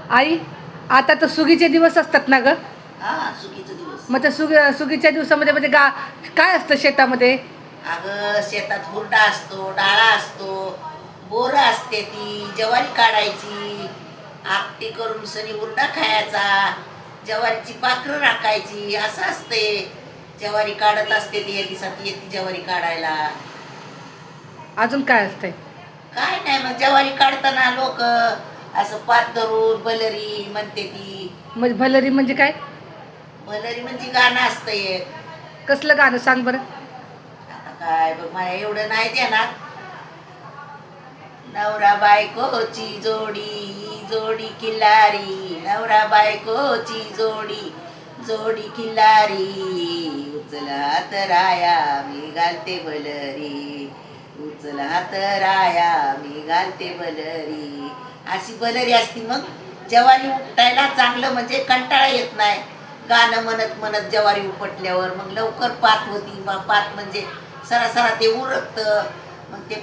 आई, आता तर सुगीचे दिवस असतात ना ग. हा सुगीचा दिवस. मग त्या सुगीच्या दिवसामध्ये म्हणजे काय असतं शेतामध्ये? अगं शेतात हुरडा असतो, डाळा असतो, बोरं असते, ती ज्वारी काढायची, आपटी करून सनी हुरडा खायचा, ज्वारीची पाखरं राखायची, असं असते. ज्वारी काढत असते ती दिवसात येते ज्वारी काढायला. अजून काय असतंय? काय नाही, मग ज्वारी काढताना लोक असं पात धरून बलरी म्हणते ती. म्हणजे भलरी म्हणजे काय? बलरी म्हणजे गाणं असतं एक. कसलं गाणं सांग बरं. आता काय बघ मला एवढं नाही देणार. नवरा बायकोची जोडी जोडी किल्लारी, नवरा बायकोची जोडी जोडी किल्लारी, उचल हात राया मी घालते बलरी, उचल हात राया मी घालते बलरी. अशी बलरी असती. मग ज्वारी उपटायला चांगलं म्हणजे कंटाळा येत नाही. गाणं म्हणत म्हणत ज्वारी उपटल्यावर मग लवकर पात होती. पात म्हणजे सरासरा ते उरकतं. मग ते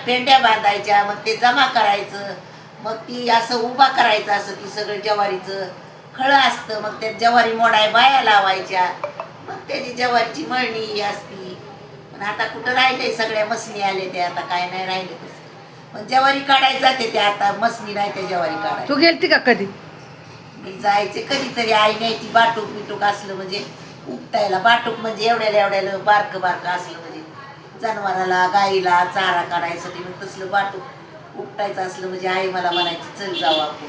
पेंड्या बांधायच्या, मग ते जमा करायचं, मग ती असं उभा करायचं, असं ती सगळं ज्वारीचं खळं असतं. मग त्या ज्वारी मोडाय बाया लावायच्या, मग त्याची ज्वारीची मळणी असती. पण आता कुठं राहिले, सगळ्या मसनी आले ते, आता काय नाही राहिले तसं. पण ज्वारी काढायला जाते ते, आता मसनी नाही त्या ज्वारी काढायला. तू गेलती का कधी? मी जायचे कधीतरी. आई न्यायची बाटूक बिटूक असलं म्हणजे उपटायला. बाटूक म्हणजे एवढ्याला बारकं बारकं असलं म्हणजे जनावराला गाईला चारा काढायसाठी. मग तसलं बाटूक उपटायचं असलं म्हणजे आई मला म्हणायची चल जाऊ आपण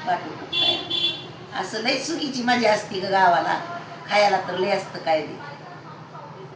बाटूक उपटायला. असं लई सुगीची मजा असती ग गावाला. खायला तर लई असतं काय बी.